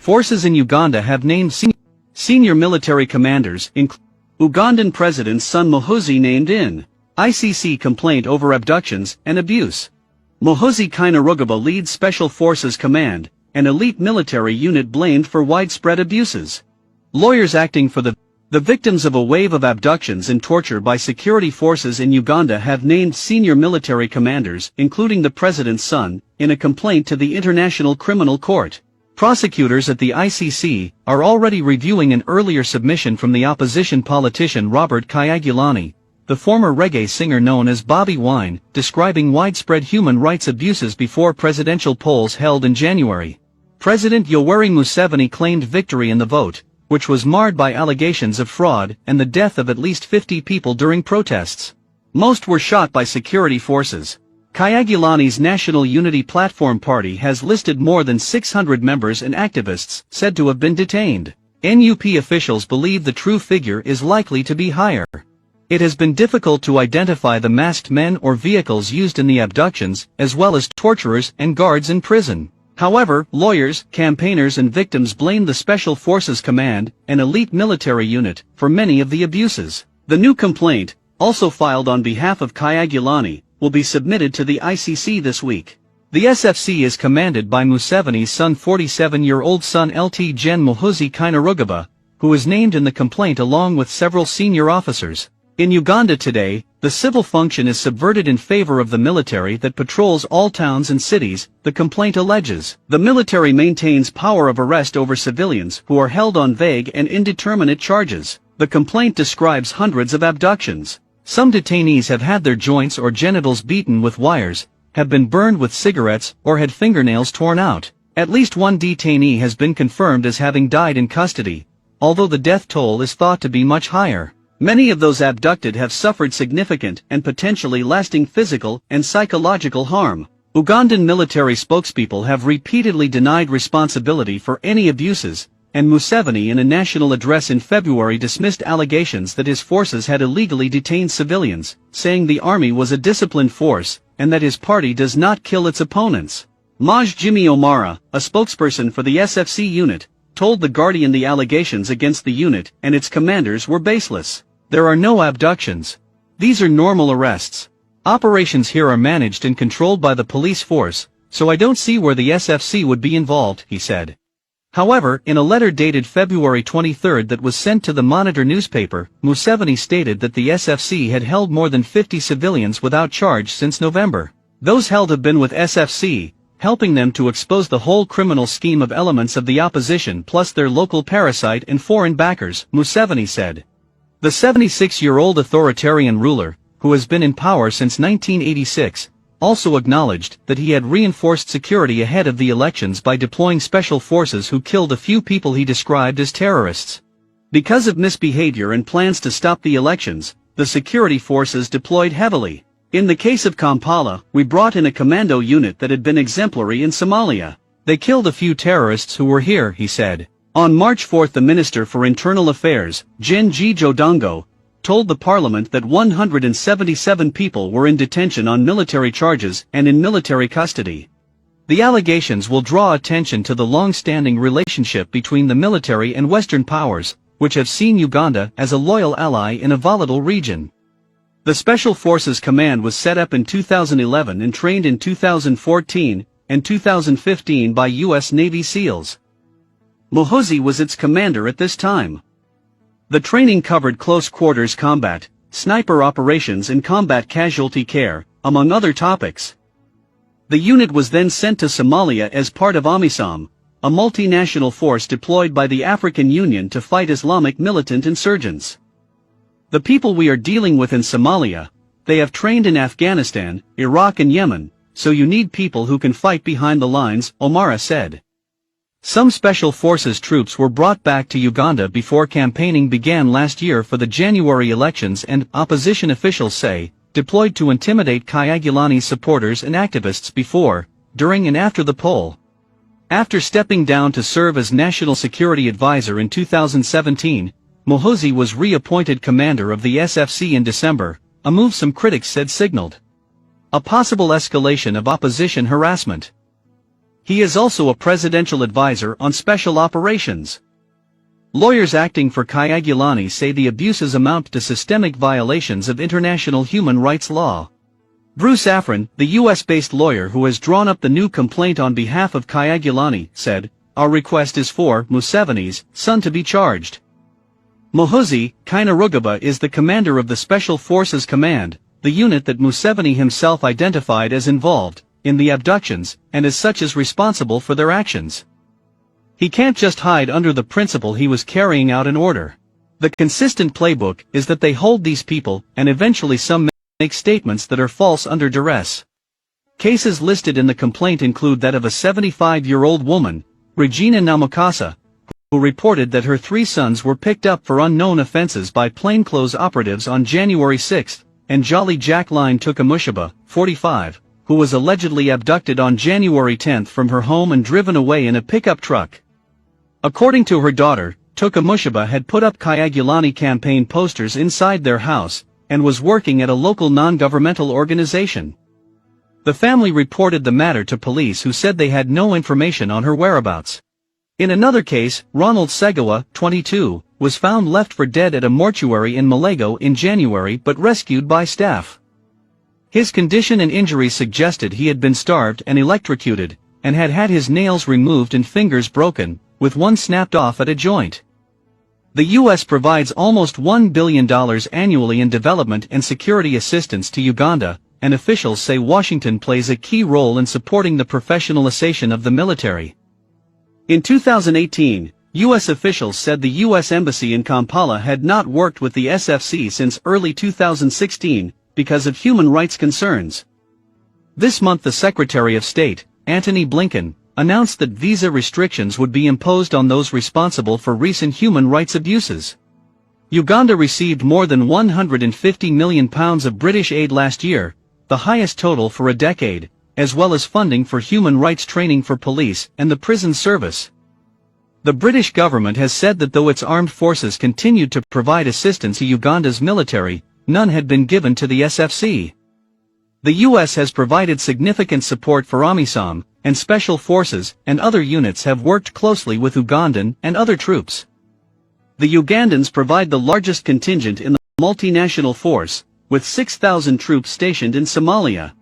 Forces in Uganda have named senior military commanders, including Ugandan President's son Muhoozi named in ICC complaint over abductions and abuse. Muhoozi Kainerugaba leads Special Forces Command, an elite military unit blamed for widespread abuses. Lawyers acting for the victims of a wave of abductions and torture by security forces in Uganda have named senior military commanders, including the president's son, in a complaint to the International Criminal Court. Prosecutors at the ICC are already reviewing an earlier submission from the opposition politician Robert Kyagulanyi, the former reggae singer known as Bobby Wine, describing widespread human rights abuses before presidential polls held in January. President Yoweri Museveni claimed victory in the vote, which was marred by allegations of fraud and the death of at least 50 people during protests. Most were shot by security forces. Kyagulanyi's National Unity Platform Party has listed more than 600 members and activists said to have been detained. NUP officials believe the true figure is likely to be higher. It has been difficult to identify the masked men or vehicles used in the abductions, as well as torturers and guards in prison. However, lawyers, campaigners and victims blame the Special Forces Command, an elite military unit, for many of the abuses. The new complaint, also filed on behalf of Kyagulanyi, will be submitted to the ICC this week. The SFC is commanded by Museveni's son 47-year-old son Lt Gen Muhoozi Kainerugaba, who is named in the complaint along with several senior officers. In Uganda today, the civil function is subverted in favor of the military that patrols all towns and cities, the complaint alleges. The military maintains power of arrest over civilians who are held on vague and indeterminate charges. The complaint describes hundreds of abductions. Some detainees have had their joints or genitals beaten with wires, have been burned with cigarettes, or had fingernails torn out. At least one detainee has been confirmed as having died in custody, although the death toll is thought to be much higher. Many of those abducted have suffered significant and potentially lasting physical and psychological harm. Ugandan military spokespeople have repeatedly denied responsibility for any abuses, and Museveni in a national address in February dismissed allegations that his forces had illegally detained civilians, saying the army was a disciplined force, and that his party does not kill its opponents. Maj Jimmy Omara, a spokesperson for the SFC unit, told The Guardian the allegations against the unit and its commanders were baseless. There are no abductions. These are normal arrests. Operations here are managed and controlled by the police force, so I don't see where the SFC would be involved, he said. However, in a letter dated February 23 that was sent to the Monitor newspaper, Museveni stated that the SFC had held more than 50 civilians without charge since November. Those held have been with SFC, helping them to expose the whole criminal scheme of elements of the opposition plus their local parasite and foreign backers, Museveni said. The 76-year-old authoritarian ruler, who has been in power since 1986, also acknowledged that he had reinforced security ahead of the elections by deploying special forces who killed a few people he described as terrorists. Because of misbehavior and plans to stop the elections, the security forces deployed heavily. In the case of Kampala, we brought in a commando unit that had been exemplary in Somalia. They killed a few terrorists who were here, he said. On March 4 the Minister for Internal Affairs, Gen G. Jodongo, told the parliament that 177 people were in detention on military charges and in military custody. The allegations will draw attention to the long-standing relationship between the military and Western powers, which have seen Uganda as a loyal ally in a volatile region. The Special Forces Command was set up in 2011 and trained in 2014 and 2015 by U.S. Navy SEALs. Muhoozi was its commander at this time. The training covered close-quarters combat, sniper operations and combat casualty care, among other topics. The unit was then sent to Somalia as part of AMISOM, a multinational force deployed by the African Union to fight Islamic militant insurgents. The people we are dealing with in Somalia, they have trained in Afghanistan, Iraq and Yemen, so you need people who can fight behind the lines, Omara said. Some Special Forces troops were brought back to Uganda before campaigning began last year for the January elections and, opposition officials say, deployed to intimidate Kyagulanyi's supporters and activists before, during and after the poll. After stepping down to serve as National Security Advisor in 2017, Muhoozi was reappointed commander of the SFC in December, a move some critics said signaled a possible escalation of opposition harassment. He is also a presidential advisor on special operations. Lawyers acting for Kyagulanyi say the abuses amount to systemic violations of international human rights law. Bruce Afrin, the US-based lawyer who has drawn up the new complaint on behalf of Kyagulanyi, said, "Our request is for Museveni's son to be charged." Muhoozi Kainerugaba is the commander of the Special Forces Command, the unit that Museveni himself identified as involved in the abductions, and as such is responsible for their actions. He can't just hide under the principle he was carrying out an order. The consistent playbook is that they hold these people, and eventually some make statements that are false under duress. Cases listed in the complaint include that of a 75-year-old woman, Regina Namukwasa, who reported that her 3 sons were picked up for unknown offenses by plainclothes operatives on January 6, and Jolly Jacqueline Tukamushaba, 45, who was allegedly abducted on January 10 from her home and driven away in a pickup truck. According to her daughter, Tukamushaba had put up Kyagulanyi campaign posters inside their house, and was working at a local non-governmental organization. The family reported the matter to police, who said they had no information on her whereabouts. In another case, Ronald Segawa, 22, was found left for dead at a mortuary in Malego in January but rescued by staff. His condition and injuries suggested he had been starved and electrocuted, and had had his nails removed and fingers broken, with one snapped off at a joint. The U.S. provides almost $1 billion annually in development and security assistance to Uganda, and officials say Washington plays a key role in supporting the professionalization of the military. In 2018, U.S. officials said the U.S. Embassy in Kampala had not worked with the SFC since early 2016 because of human rights concerns. This month the Secretary of State, Antony Blinken, announced that visa restrictions would be imposed on those responsible for recent human rights abuses. Uganda received more than £150 million of British aid last year, the highest total for a decade, as well as funding for human rights training for police and the prison service. The British government has said that though its armed forces continued to provide assistance to Uganda's military, none had been given to the SFC. The U.S. has provided significant support for AMISOM, and special forces and other units have worked closely with Ugandan and other troops. The Ugandans provide the largest contingent in the multinational force, with 6,000 troops stationed in Somalia.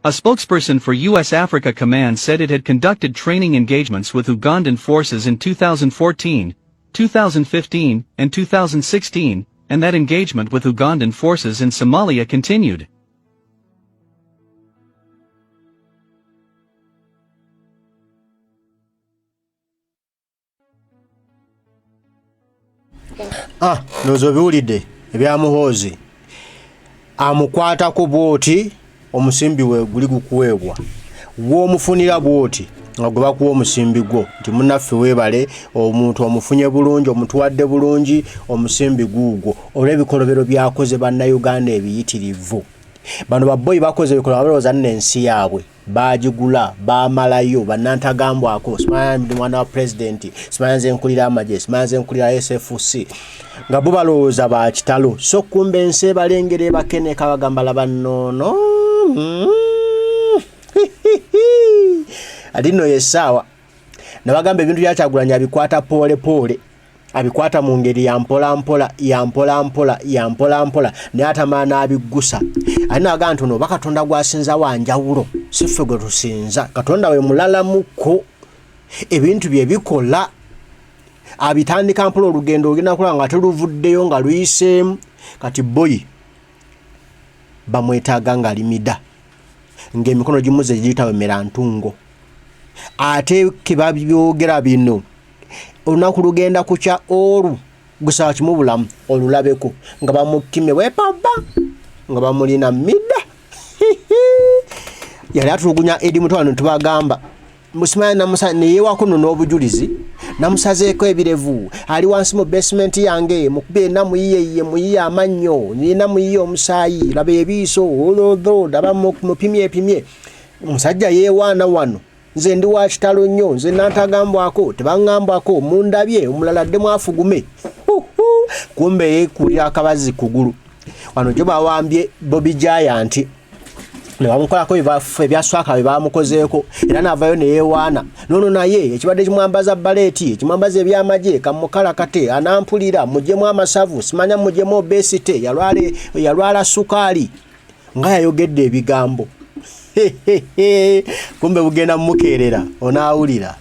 A spokesperson for U.S. Africa Command said it had conducted training engagements with Ugandan forces in 2014, 2015, and 2016, and that engagement with Ugandan forces in Somalia continued. Nozo biwulidde ebya Muhoozi amukwata ku bwoti omusimbi we guli gukuweebwa w'omufunira bwoti nga gwe bakuwa omusimbi gwo nti munnaffe weebale omuntu omufunye bulungi omutuwadde bulungi omusimbi guugwo olw'ebikolobero byakoze bannayuganda ebiyitirivu. Bano baboyi bakoze ebikolobero balowooza n'ensi yaabwe baagigula baamalayo bannantagambwako simanya ndi mwana wa pulezidenti simanya nze nkulira amagye simanya nze nkulira SFC nga bo balowooza ba kitalo so kumbe ensi ebalengera ebakeneka bagamba laba nnono ati nno yessaawa ne bagamba ebintu bya Kyagulanyi abikwata poole poole abikwata mu ngeri ya mpola mpola naye atamaana abiggusa ate nabagamba nti ono oba Katonda gwasinza wa njawulo si ffe gwe tusinza Katonda we mulalamuko ebintu bye bikola abitandika mpola olugendo ogenda kulaba nga teluvuddeyo nga luyiseemu kati boyi bamwetaaga nga limida ng'emikono gimuze giyitawemera ntungo ate kebabyogera bino olunaku lugenda kukya olu gusaba kimu bulamu olulabeko nga bamukimye wepaba nga bamulina mida yali atulugunya edi mutwano tubagamba musimanya namusa neyewako no n'obujulizi namusazeeko ebirevu ali wansi mu basement yange mukube namuyiye muyiye amannyo nina muyiye omusaayi laba ebiiso olodho daba mupimye musajja yeewaana wano nze ndi wa kitalo nnyo nze nantagambwako tebangambwako mundabye omulala dde mwafugume kumbe yeekulira akabazi kugulu wano gyo bawambye Bobby Giant ne bamukolako ebyaswaka bye bamukozeeko era n'avaayo ne yeewaana nono naye ekibadde kimwambaza baleeti ekimwambaza ebyamagye kamukalakate anampulira muggyemu amasavu simanya muggyemu obesite yalwala sukaali nga yayogedde ebigambo kumbe bugenda mumukeerera onaawulira